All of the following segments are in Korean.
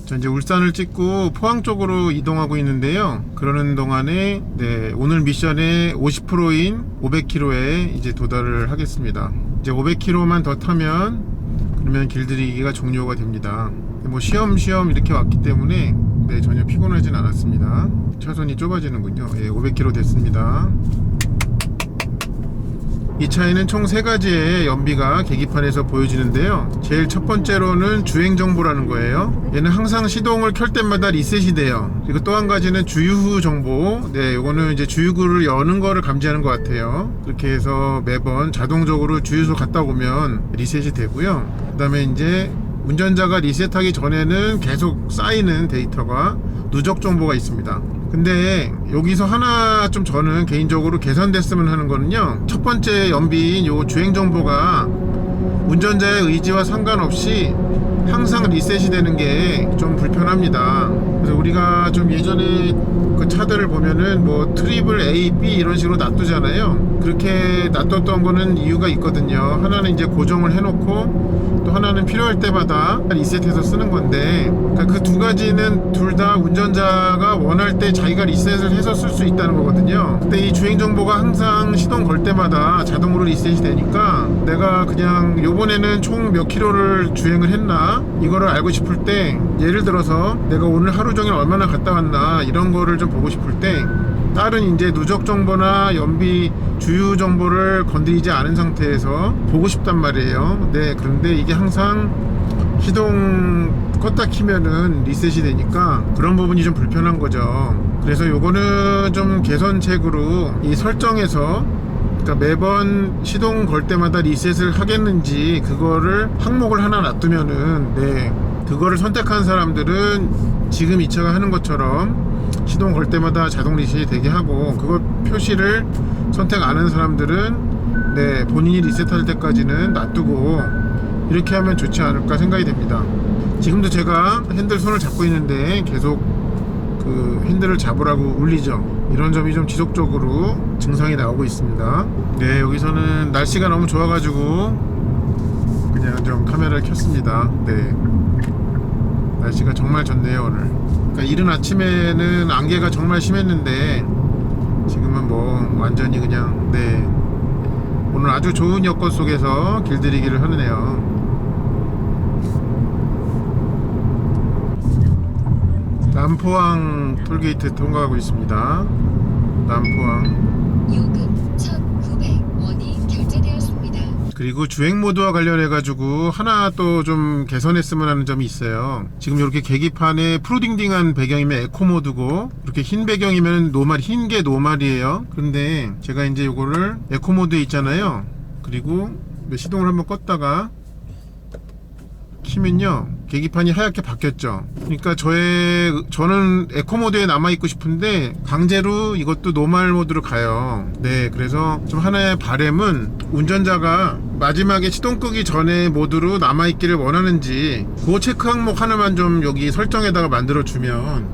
저 이제 울산을 찍고 포항 쪽으로 이동하고 있는데요. 그러는 동안에 오늘 미션의 50%인 500km에 이제 도달을 하겠습니다. 이제 500km만 더 타면 그러면 길들이기가 종료가 됩니다. 뭐 쉬엄쉬엄 이렇게 왔기 때문에 전혀 피곤하진 않았습니다. 차선이 좁아지는군요. 500km 됐습니다. 이 차에는 총 3가지의 연비가 계기판에서 보여지는데요. 제일 첫 번째로는 주행정보라는 거예요. 얘는 항상 시동을 켤 때마다 리셋이 돼요. 그리고 또 한 가지는 주유후 정보. 요거는 이제 주유구를 여는 거를 감지하는 것 같아요. 그렇게 해서 매번 자동적으로 주유소 갔다 오면 리셋이 되고요. 그 다음에 이제 운전자가 리셋하기 전에는 계속 쌓이는 데이터가 누적 정보가 있습니다. 근데 여기서 하나 좀 저는 개인적으로 개선됐으면 하는 거는요, 첫 번째 연비인 요 주행 정보가 운전자의 의지와 상관없이 항상 리셋이 되는 게 좀 불편합니다. 그래서 우리가 좀 예전에 그 차들을 보면은 뭐 트립을 A, B 이런 식으로 놔두잖아요. 그렇게 놔뒀던 거는 이유가 있거든요. 하나는 이제 고정을 해놓고 또 하나는 필요할 때마다 리셋해서 쓰는 건데, 그러니까 그 두 가지는 둘 다 운전자가 원할 때 자기가 리셋을 해서 쓸 수 있다는 거거든요. 근데 이 주행 정보가 항상 시동 걸 때마다 자동으로 리셋이 되니까 내가 그냥 요번에는 총 몇 킬로를 주행을 했나 이거를 알고 싶을 때, 예를 들어서 내가 오늘 하루 종일 얼마나 갔다 왔나 이런 거를 좀 보고 싶을 때 다른 이제 누적 정보나 연비 주유 정보를 건드리지 않은 상태에서 보고 싶단 말이에요. 그런데 이게 항상 시동 껐다 키면은 리셋이 되니까 그런 부분이 좀 불편한 거죠. 그래서 요거는 좀 개선책으로 이 설정에서, 그러니까 매번 시동 걸 때마다 리셋을 하겠는지 그거를 항목을 하나 놔두면은 그거를 선택한 사람들은 지금 이 차가 하는 것처럼 시동 걸 때마다 자동 리셋이 되게 하고, 그거 표시를 선택 안 하는 사람들은 본인이 리셋할 때까지는 놔두고 이렇게 하면 좋지 않을까 생각이 됩니다. 지금도 제가 핸들 손을 잡고 있는데 계속 그 핸들을 잡으라고 울리죠. 이런 점이 좀 지속적으로 증상이 나오고 있습니다. 여기서는 날씨가 너무 좋아가지고 그냥 좀 카메라를 켰습니다. 날씨가 정말 좋네요 오늘. 그러니까 이른 아침에는 안개가 정말 심했는데 지금은 뭐 완전히 그냥 오늘 아주 좋은 여건 속에서 길들이기를 하네요. 남포항 톨게이트 통과하고 있습니다. 남포항. 요금 1,900원이 결제되었습니다. 그리고 주행 모드와 관련해 가지고 하나 또 좀 개선했으면 하는 점이 있어요. 지금 이렇게 계기판에 프로딩딩한 배경이면 에코 모드고, 이렇게 흰 배경이면 노말, 흰 게 노말이에요. 그런데 제가 이제 요거를 에코 모드에 있잖아요. 그리고 시동을 한번 껐다가 키면요, 계기판이 하얗게 바뀌었죠. 그러니까 저는 에코 모드에 남아있고 싶은데 강제로 이것도 노멀 모드로 가요. 그래서 좀 하나의 바램은 운전자가 마지막에 시동 끄기 전에 모드로 남아있기를 원하는지 그 체크 항목 하나만 좀 여기 설정에다가 만들어주면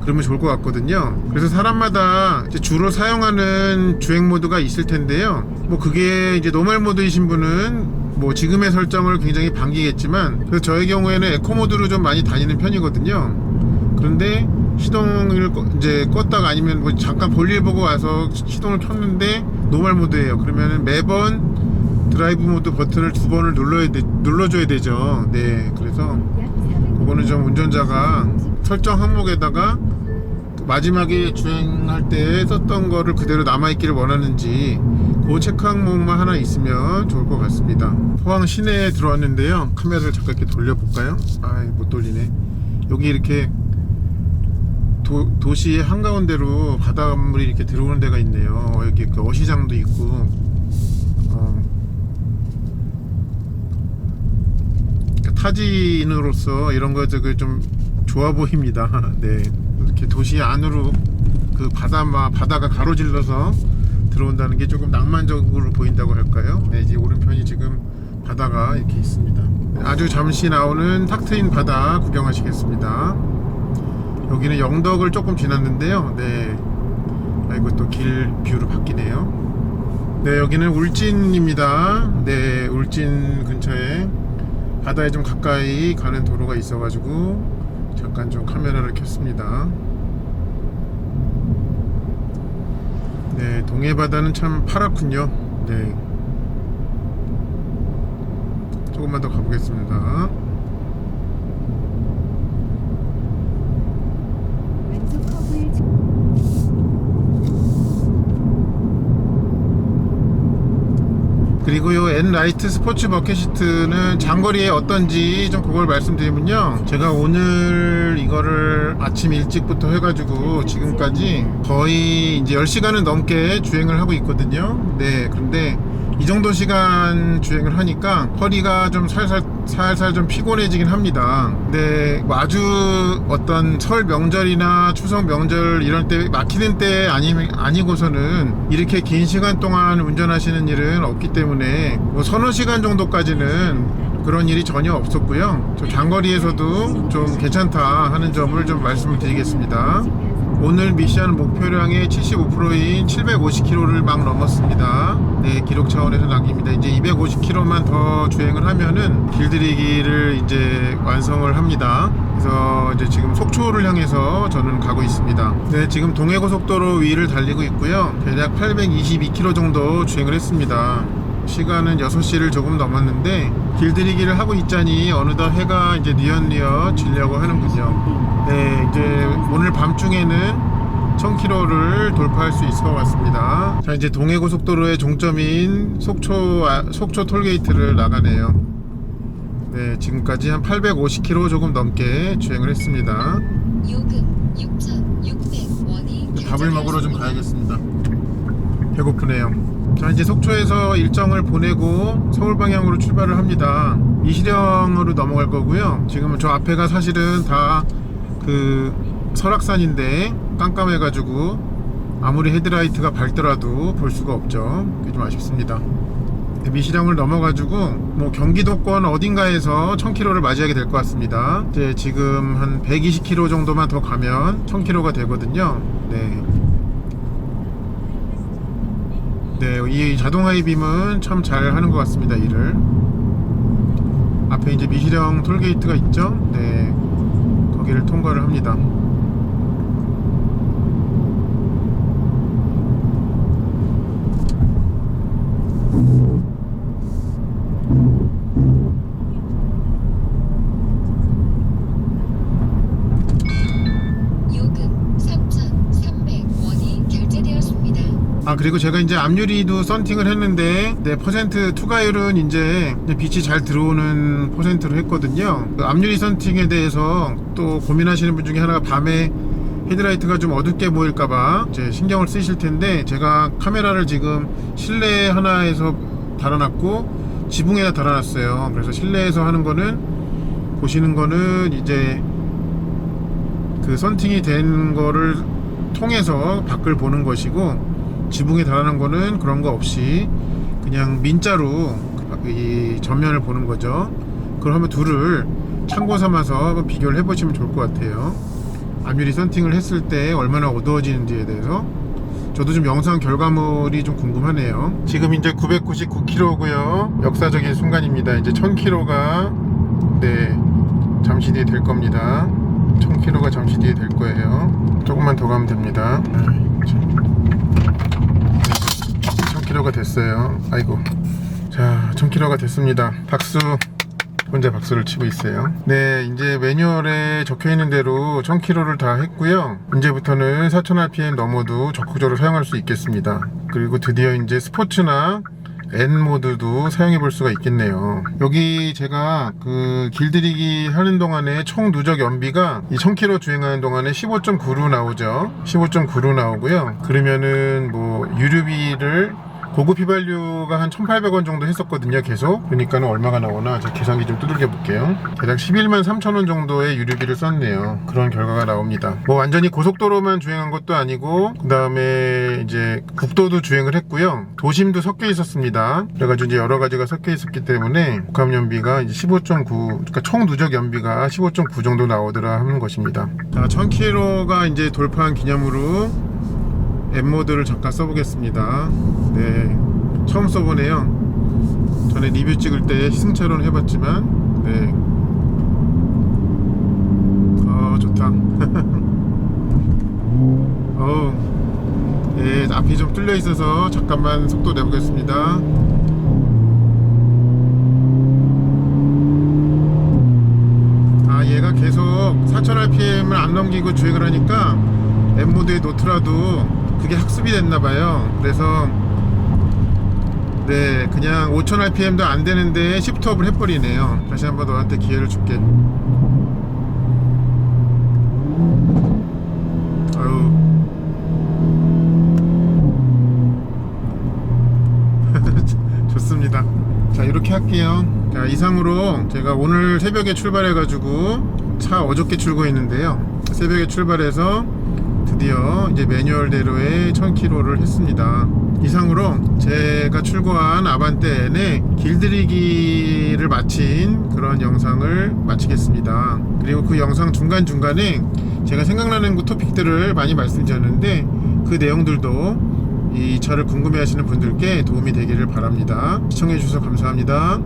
그러면 좋을 것 같거든요. 그래서 사람마다 이제 주로 사용하는 주행 모드가 있을 텐데요. 뭐 그게 이제 노멀 모드이신 분은 뭐 지금의 설정을 굉장히 반기겠지만, 그래서 저의 경우에는 에코 모드로 좀 많이 다니는 편이거든요. 그런데 시동을 이제 껐다가 아니면 뭐 잠깐 볼일 보고 와서 시동을 켰는데 노멀 모드예요. 그러면은 매번 드라이브 모드 버튼을 2번을 눌러줘야 되죠. 그래서 그거는 좀 운전자가 설정 항목에다가 마지막에 주행할 때 썼던 거를 그대로 남아있기를 원하는지 그 체크 항목만 하나 있으면 좋을 것 같습니다. 포항 시내에 들어왔는데요. 카메라를 잠깐 이렇게 돌려볼까요? 못 돌리네. 여기 이렇게 도시의 한가운데로 바닷물이 이렇게 들어오는 데가 있네요. 여기 그 어시장도 있고, 타지인으로서 이런 것들 좀 좋아 보입니다. 이렇게 도시 안으로 그 바다가 가로질러서 들어온다는 게 조금 낭만적으로 보인다고 할까요? 이제 오른편이 지금 바다가 이렇게 있습니다. 아주 잠시 나오는 탁 트인 바다 구경하시겠습니다. 여기는 영덕을 조금 지났는데요. 아이고 또 길 뷰로 바뀌네요. 여기는 울진입니다. 울진 근처에 바다에 좀 가까이 가는 도로가 있어가지고 잠깐 좀 카메라를 켰습니다. 네, 동해 바다는 참 파랗군요. 네, 조금만 더 가보겠습니다. 왼쪽 커브에 그리고 요 엔라이트 스포츠 버킷시트는 장거리에 어떤지 좀 그걸 말씀드리면요, 제가 오늘 이거를 아침 일찍부터 해가지고 지금까지 거의 이제 10시간은 넘게 주행을 하고 있거든요. 네, 그런데 이 정도 시간 주행을 하니까 허리가 좀 살살 좀 피곤해지긴 합니다. 근데 뭐 아주 어떤 설 명절이나 추석 명절 이런 때 막히는 때 아니고서는 이렇게 긴 시간 동안 운전하시는 일은 없기 때문에 뭐 서너 시간 정도까지는 그런 일이 전혀 없었고요. 좀 장거리에서도 좀 괜찮다 하는 점을 좀 말씀을 드리겠습니다. 오늘 미션 목표량의 75%인 750km를 막 넘었습니다. 네, 기록 차원에서 남깁니다. 이제 250km만 더 주행을 하면은 길들이기를 이제 완성을 합니다. 그래서 이제 지금 속초를 향해서 저는 가고 있습니다. 네, 지금 동해고속도로 위를 달리고 있고요. 대략 822km 정도 주행을 했습니다. 시간은 6시를 조금 넘었는데 길들이기를 하고 있자니 어느덧 해가 이제 뉘엿뉘엿 지려고 하는군요. 네, 이제 오늘 밤중에는 1000km를 돌파할 수 있을 것 같습니다. 자, 이제 동해고속도로의 종점인 속초 톨게이트를 나가네요. 네, 지금까지 한 850km 조금 넘게 주행을 했습니다. 요금 6,600원이 밥을 먹으러 좀 가야겠습니다. 배고프네요. 자, 이제 속초에서 일정을 보내고 서울 방향으로 출발을 합니다. 미시령으로 넘어갈 거고요. 지금 저 앞에가 사실은 다 그 설악산인데 깜깜해가지고 아무리 헤드라이트가 밝더라도 볼 수가 없죠. 그게 좀 아쉽습니다. 미시령을 넘어가지고 뭐 경기도권 어딘가에서 1000km를 맞이하게 될 것 같습니다. 이제 지금 한 120km 정도만 더 가면 1000km가 되거든요. 네. 네, 이 자동 하이빔은 참 잘 하는 것 같습니다, 일을. 앞에 이제 미시령 톨게이트가 있죠? 네, 거기를 통과를 합니다. 요금 3,300원이 결제되었습니다. 아, 그리고 제가 이제 앞유리도 썬팅을 했는데, 네, 퍼센트 투과율은 이제 빛이 잘 들어오는 퍼센트로 했거든요. 그 앞유리 썬팅에 대해서 또 고민하시는 분 중에 하나가 밤에 헤드라이트가 좀 어둡게 보일까봐 이제 신경을 쓰실 텐데, 제가 카메라를 지금 실내 하나에서 달아놨고 지붕에다 달아놨어요. 그래서 실내에서 하는 거는, 보시는 거는 이제 그 썬팅이 된 거를 통해서 밖을 보는 것이고, 지붕에 달아놓은 거는 그런 거 없이 그냥 민자로 이 전면을 보는 거죠. 그걸 하면 둘을 참고 삼아서 한번 비교를 해보시면 좋을 것 같아요. 앞유리 썬팅을 했을 때 얼마나 어두워지는지에 대해서 저도 좀 영상 결과물이 좀 궁금하네요. 지금 이제 999km고요. 역사적인 순간입니다. 이제 1000km가 네, 잠시 뒤에 될 겁니다. 1000km가 잠시 뒤에 될 거예요. 조금만 더 가면 됩니다. 1000km가 됐어요. 아이고. 자, 1000km가 됐습니다. 박수. 혼자 박수를 치고 있어요. 네, 이제 매뉴얼에 적혀있는 대로 1000km를 다 했고요. 이제부터는 4000rpm 넘어도 적극적으로 사용할 수 있겠습니다. 그리고 드디어 이제 스포츠나 N 모드도 사용해 볼 수가 있겠네요. 여기 제가 그 길들이기 하는 동안에 총 누적 연비가 이 1000km 주행하는 동안에 15.9로 나오죠. 15.9로 나오고요. 그러면은 뭐 유류비를 고급 휘발유가 한 1,800원 정도 했었거든요, 계속. 그러니까는 얼마가 나오나 제가 계산기 좀 두들겨 볼게요. 대략 11만 3천원 정도의 유류비를 썼네요. 그런 결과가 나옵니다. 뭐 완전히 고속도로만 주행한 것도 아니고, 그 다음에 이제 국도도 주행을 했고요. 도심도 섞여 있었습니다. 그래가지고 이제 여러 가지가 섞여 있었기 때문에 복합 연비가 이제 15.9, 그러니까 총 누적 연비가 15.9 정도 나오더라 하는 것입니다. 자, 1000km가 이제 돌파한 기념으로 N모드를 잠깐 써보겠습니다. 네, 처음 써보네요. 전에 리뷰 찍을 때 시승차로는 해봤지만, 네, 뚫려 있어서 잠깐만 속도 내보겠습니다. 얘가 계속 4000rpm을 안 넘기고 주행을 하니까 M모드에 놓더라도 그게 학습이 됐나봐요. 그래서 네, 그냥 5000rpm도 안 되는데 시프트업을 해버리네요. 다시 한번 너한테 기회를 줄게. 아유. 좋습니다. 자, 이렇게 할게요. 자, 이상으로 제가 오늘 새벽에 출발해가지고 차 어저께 출고했는데요. 새벽에 출발해서 드디어 이제 매뉴얼대로의 1000km를 했습니다. 이상으로 제가 출고한 아반떼의 길들이기를 마친 그런 영상을 마치겠습니다. 그리고 그 영상 중간중간에 제가 생각나는 토픽들을 많이 말씀드렸는데 그 내용들도 이 차를 궁금해 하시는 분들께 도움이 되기를 바랍니다. 시청해 주셔서 감사합니다.